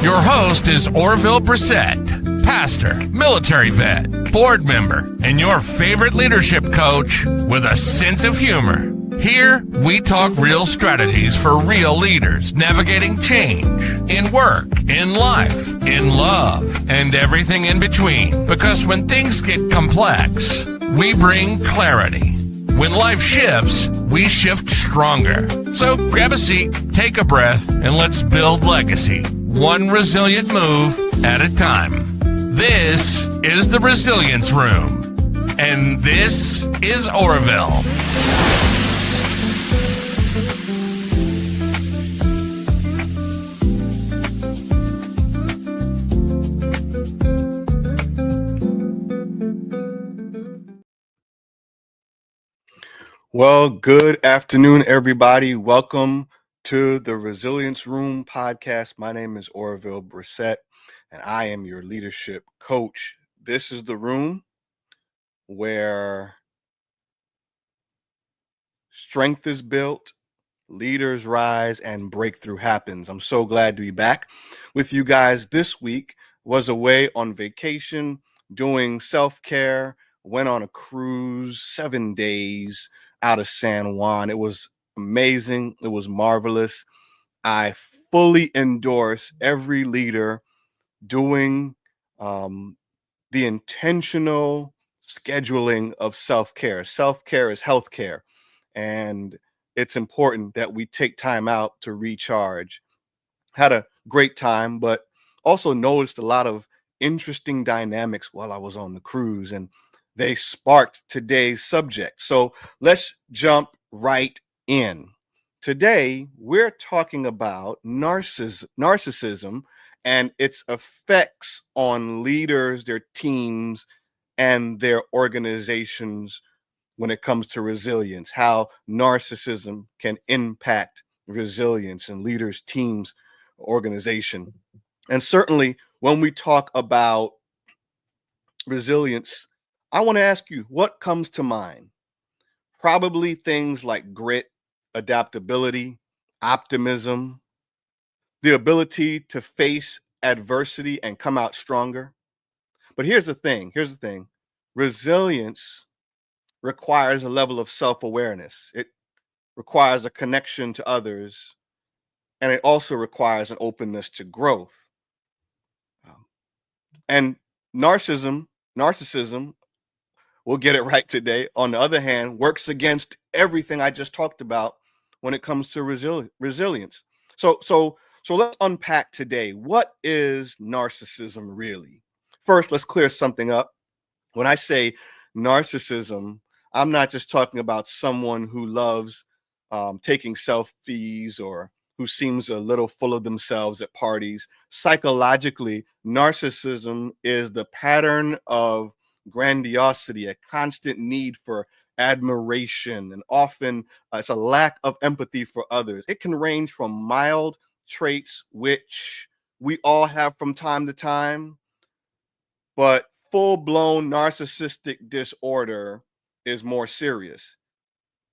Your host is Orville Brissett, pastor, military vet, board member, and your favorite leadership coach with a sense of humor. Here, we talk real strategies for real leaders navigating change in work, in life, in love, and everything in between. Because when things get complex, we bring clarity. When life shifts, we shift stronger. So grab a seat, take a breath, and let's build legacy. One resilient move at a time. This is the Resilience Room. And this is Orville. Well, good afternoon, everybody. Welcome to the Resilience Room podcast. My name is Orville Brissett, and I am your leadership coach. This is the room where strength is built, leaders rise, and breakthrough happens. I'm so glad to be back with you guys. This week was away on vacation, doing self-care, went on a cruise, 7 days out of San Juan. It was amazing. It was marvelous. I fully endorse every leader doing the intentional scheduling of self-care. Self-care is healthcare, and it's important that we take time out to recharge. Had a great time, but also noticed a lot of interesting dynamics while I was on the cruise, and they sparked today's subject. So let's jump right in. Today, we're talking about narcissism and its effects on leaders, their teams, and their organizations when it comes to resilience, how narcissism can impact resilience in leaders, teams, organization. And certainly when we talk about resilience, I want to ask you, what comes to mind? Probably things like grit, adaptability, optimism, the ability to face adversity and come out stronger. But here's the thing. Resilience requires a level of self-awareness. It requires a connection to others, and it also requires an openness to growth. And narcissism, we'll get it right today, on the other hand, works against everything I just talked about when it comes to resilience. So let's unpack today. What is narcissism really? First, let's clear something up. When I say narcissism, I'm not just talking about someone who loves taking selfies or who seems a little full of themselves at parties. Psychologically, narcissism is the pattern of grandiosity, a constant need for admiration, and often it's a lack of empathy for others. It can range from mild traits, which we all have from time to time, but full-blown narcissistic disorder is more serious.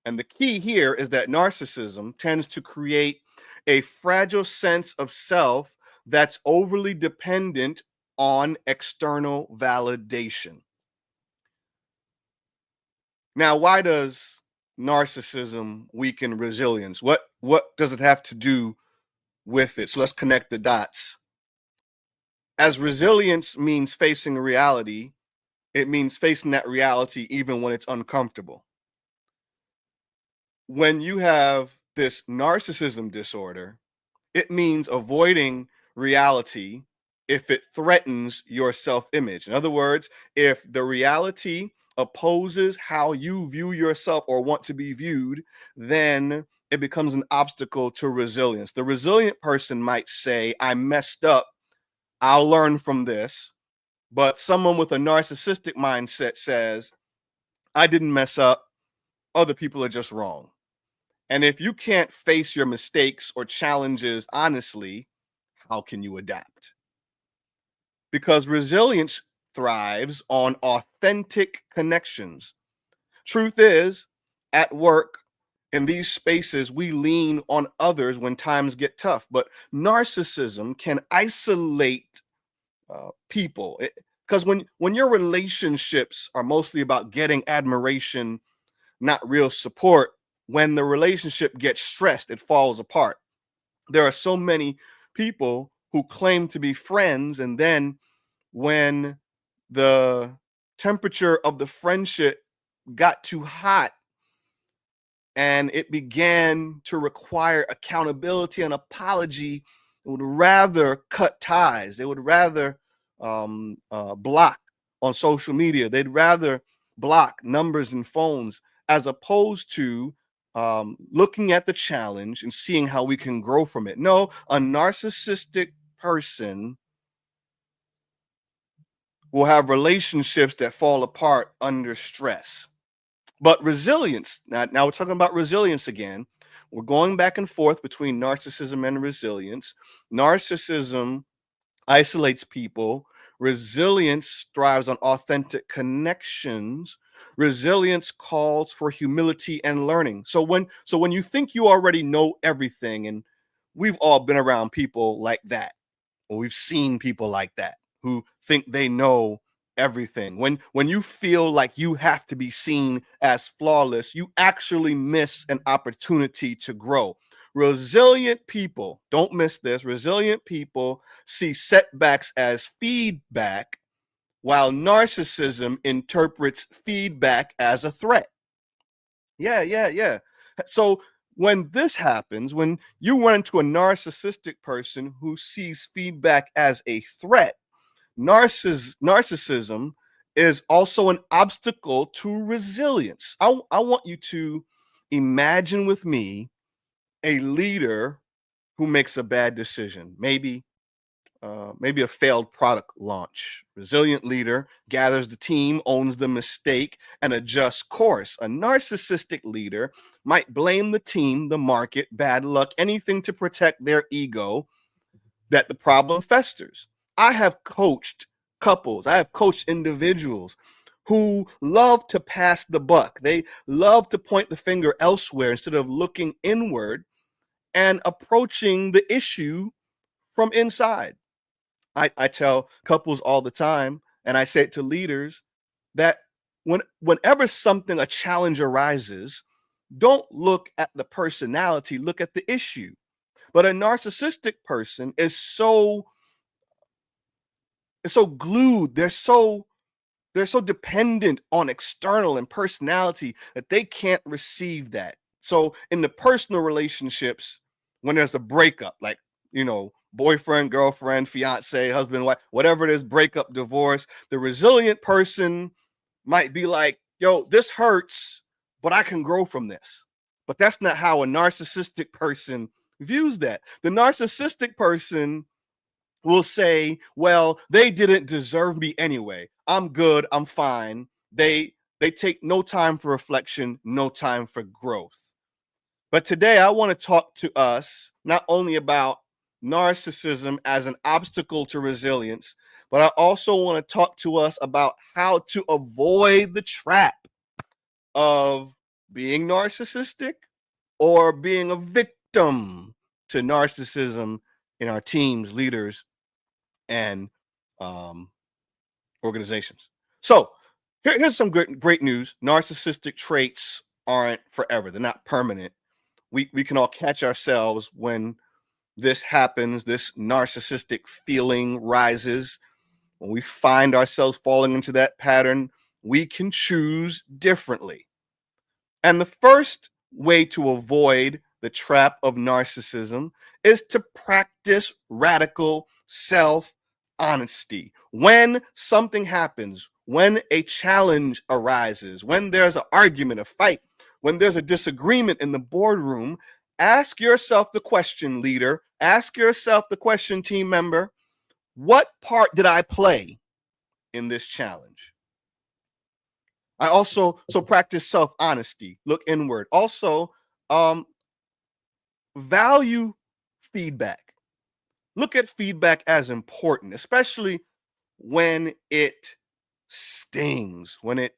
And the key here is that narcissism tends to create a fragile sense of self that's overly dependent on external validation. Now, why does narcissism weaken resilience? What does it have to do with it? So let's connect the dots. As resilience means facing reality, it means facing that reality even when it's uncomfortable. When you have this narcissism disorder, it means avoiding reality if it threatens your self-image. In other words, if the reality opposes how you view yourself or want to be viewed, then it becomes an obstacle to resilience. The resilient person might say, I messed up, I'll learn from this. But someone with a narcissistic mindset says, I didn't mess up, other people are just wrong. And if you can't face your mistakes or challenges honestly, how can you adapt? Because resilience thrives on authentic connections. Truth is, at work, In these spaces, we lean on others when times get tough, but narcissism can isolate people. Because when your relationships are mostly about getting admiration, not real support, when the relationship gets stressed, it falls apart. There are so many people who claim to be friends, and then when the temperature of the friendship got too hot and it began to require accountability and apology, they would rather cut ties. They would rather block on social media. They'd rather block numbers and phones as opposed to looking at the challenge and seeing how we can grow from it. No, a narcissistic person will have relationships that fall apart under stress. But resilience, now we're talking about resilience again. We're going back and forth between narcissism and resilience. Narcissism isolates people. Resilience thrives on authentic connections. Resilience calls for humility and learning. So when you think you already know everything, and we've all been around people like that, or we've seen people like that who think they know everything. When you feel like you have to be seen as flawless, you actually miss an opportunity to grow. Resilient people, don't miss this. Resilient people see setbacks as feedback, while narcissism interprets feedback as a threat. Yeah. So when this happens, when you run into a narcissistic person who sees feedback as a threat, narcissism is also an obstacle to resilience. I want you to imagine with me a leader who makes a bad decision, maybe a failed product launch. Resilient leader gathers the team, owns the mistake, and adjusts course. A narcissistic leader might blame the team, the market, bad luck, anything to protect their ego, that the problem festers. I have coached couples, I have coached individuals who love to pass the buck. They love to point the finger elsewhere instead of looking inward and approaching the issue from inside. I tell couples all the time, and I say it to leaders, that whenever a challenge arises, don't look at the personality, look at the issue. But a narcissistic person is so glued, they're so dependent on external and personality that they can't receive that. So in the personal relationships, when there's a breakup, like, boyfriend, girlfriend, fiance, husband, wife, whatever it is, breakup, divorce, the resilient person might be like, yo, this hurts, but I can grow from this. But that's not how a narcissistic person views that. The narcissistic person will say, well, they didn't deserve me anyway. I'm good, I'm fine. They take no time for reflection, no time for growth. But today I want to talk to us not only about narcissism as an obstacle to resilience, but I also want to talk to us about how to avoid the trap of being narcissistic or being a victim to narcissism in our teams, leaders, and um, organizations. So here's some great news. Narcissistic traits aren't forever. They're not permanent. We can all catch ourselves when this happens, this narcissistic feeling rises. When we find ourselves falling into that pattern, we can choose differently. And the first way to avoid the trap of narcissism is to practice radical self honesty. When something happens, when a challenge arises, when there's an argument, a fight, when there's a disagreement in the boardroom, ask yourself the question, leader, ask yourself the question, team member, what part did I play in this challenge? I also practice self-honesty, look inward. Also, value feedback. Look at feedback as important, especially when it stings, when it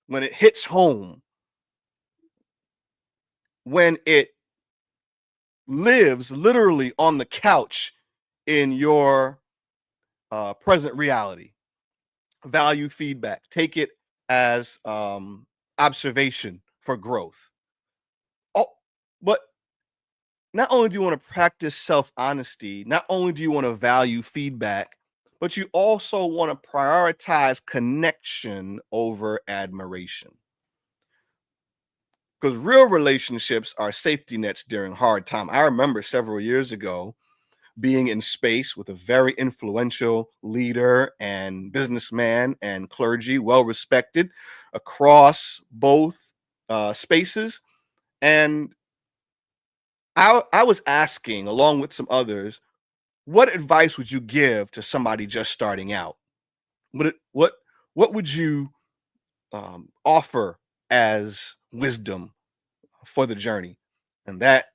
hits home. when it lives literally on the couch in your present reality. Value feedback. Take it as observation for growth. Oh, but not only do you want to practice self honesty, not only do you want to value feedback, but you also want to prioritize connection over admiration. Because real relationships are safety nets during hard time. I remember several years ago being in space with a very influential leader and businessman and clergy, well respected across both spaces. And I was asking, along with some others, what advice would you give to somebody just starting out? What would you offer as wisdom for the journey? And that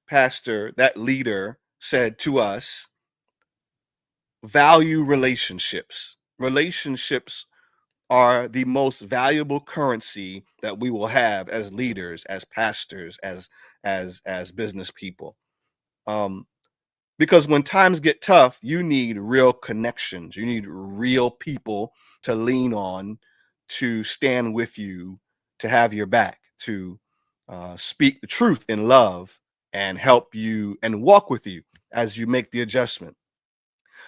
pastor, that leader said to us, value relationships. Relationships are the most valuable currency that we will have as leaders, as pastors, as business people. Um, because when times get tough, you need real connections. You need real people to lean on, to stand with you, to have your back, to speak the truth in love and help you and walk with you as you make the adjustment.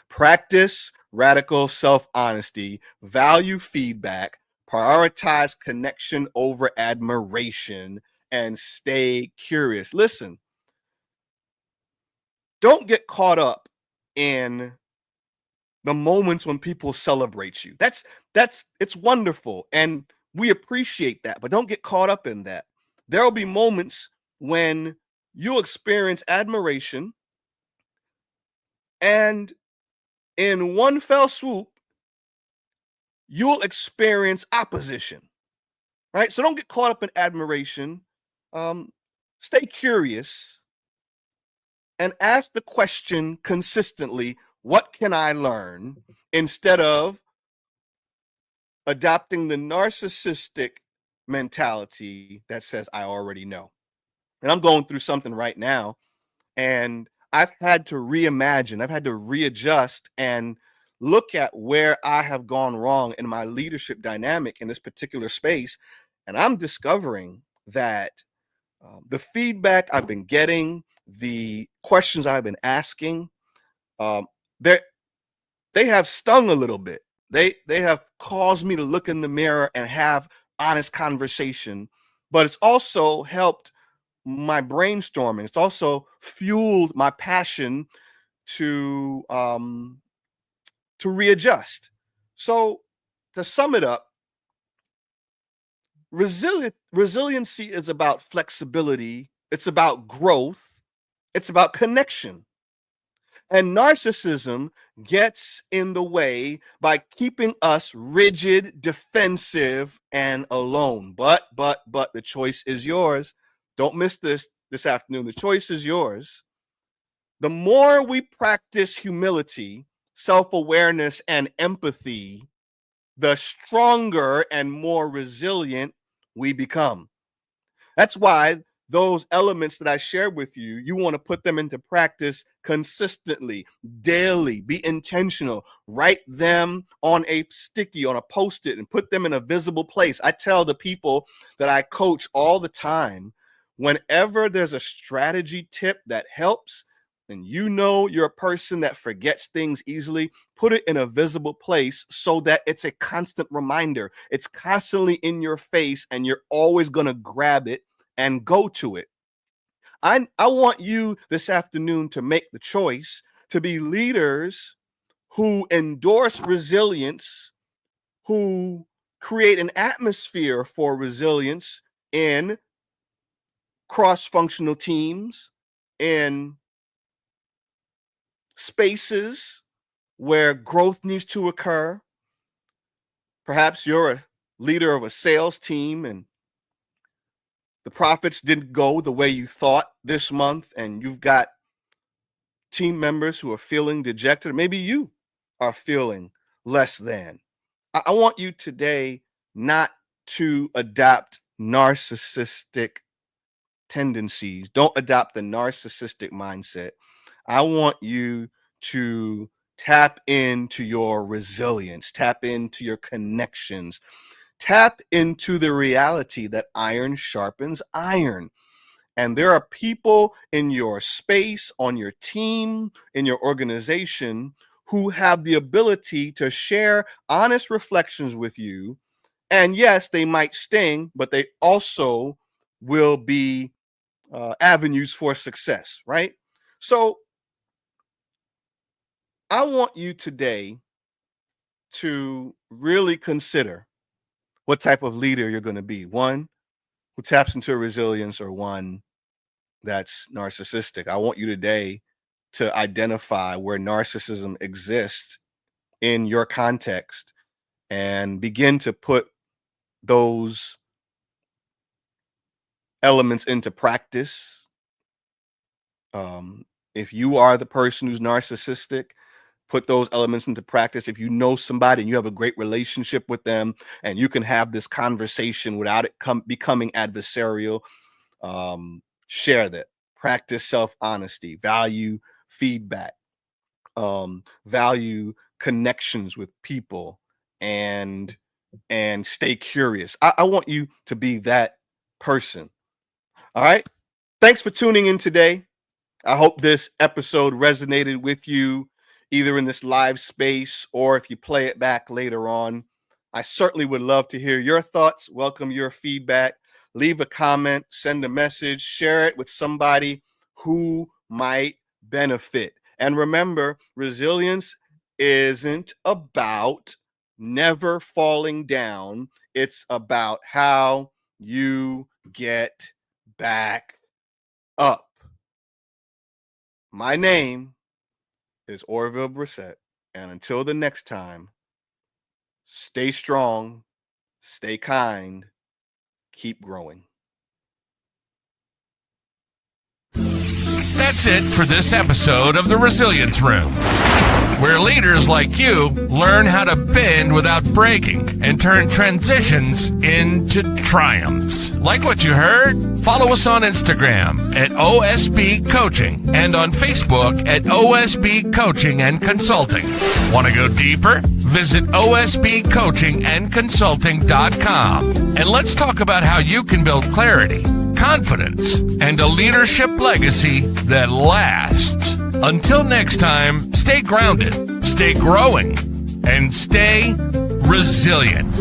Practice radical self honesty, value feedback, prioritize connection over admiration, and stay curious. Listen, don't get caught up in the moments when people celebrate you. That's it's wonderful and we appreciate that, but don't get caught up in that. There'll be moments when you'll experience admiration and in one fell swoop you'll experience opposition, right? So don't get caught up in admiration. Um, Stay curious and ask the question consistently, what can I learn? Instead of adopting the narcissistic mentality that says, I already know. And I'm going through something right now, and I've had to reimagine, I've had to readjust and look at where I have gone wrong in my leadership dynamic in this particular space. And I'm discovering that the feedback I've been getting, the questions I've been asking, um, they they have stung a little bit. They have caused me to look in the mirror and have honest conversation, but it's also helped my brainstorming. It's also fueled my passion to um, to readjust. So to sum it up, resiliency is about flexibility. It's about growth. It's about connection. And narcissism gets in the way by keeping us rigid, defensive, and alone. But the choice is yours. Don't miss this afternoon. The choice is yours. The more we practice humility, self-awareness, and empathy, the stronger and more resilient we become. That's why those elements that I shared with you, you want to put them into practice consistently, daily, be intentional, write them on a sticky, on a post-it, and put them in a visible place. I tell the people that I coach all the time, whenever there's a strategy tip that helps, and you know you're a person that forgets things easily, put it in a visible place so that it's a constant reminder. It's constantly in your face and you're always going to grab it and go to it. I want you this afternoon to make the choice to be leaders who endorse resilience, who create an atmosphere for resilience in cross-functional teams, in spaces where growth needs to occur. Perhaps you're a leader of a sales team and the profits didn't go the way you thought this month, and you've got team members who are feeling dejected. Maybe you are feeling less than. I want you today not to adopt narcissistic tendencies. Don't adopt the narcissistic mindset. I want you to tap into your resilience, tap into your connections, tap into the reality that iron sharpens iron. And there are people in your space, on your team, in your organization who have the ability to share honest reflections with you. And yes, they might sting, but they also will be avenues for success, right? So I want you today to really consider what type of leader you're going to be. One who taps into resilience, or one that's narcissistic. I want you today to identify where narcissism exists in your context and begin to put those elements into practice. If you are the person who's narcissistic, put those elements into practice. If you know somebody and you have a great relationship with them and you can have this conversation without it becoming adversarial, share that. Practice self-honesty, value feedback, value connections with people, and stay curious. I want you to be that person. All right. Thanks for tuning in today. I hope this episode resonated with you, either in this live space or if you play it back later on. I certainly would love to hear your thoughts, welcome your feedback. Leave a comment, send a message, share it with somebody who might benefit. And remember, resilience isn't about never falling down. It's about how you get back up. My name is Orville Brissett, and until the next time, stay strong, stay kind, keep growing. That's it for this episode of The Resilience Room, where leaders like you learn how to bend without breaking and turn transitions into triumphs. Like what you heard? Follow us on Instagram at OSB Coaching and on Facebook at OSB Coaching and Consulting. Want to go deeper? Visit osbcoachingandconsulting.com and let's talk about how you can build clarity, confidence, and a leadership legacy that lasts. Until next time, stay grounded, stay growing, and stay resilient.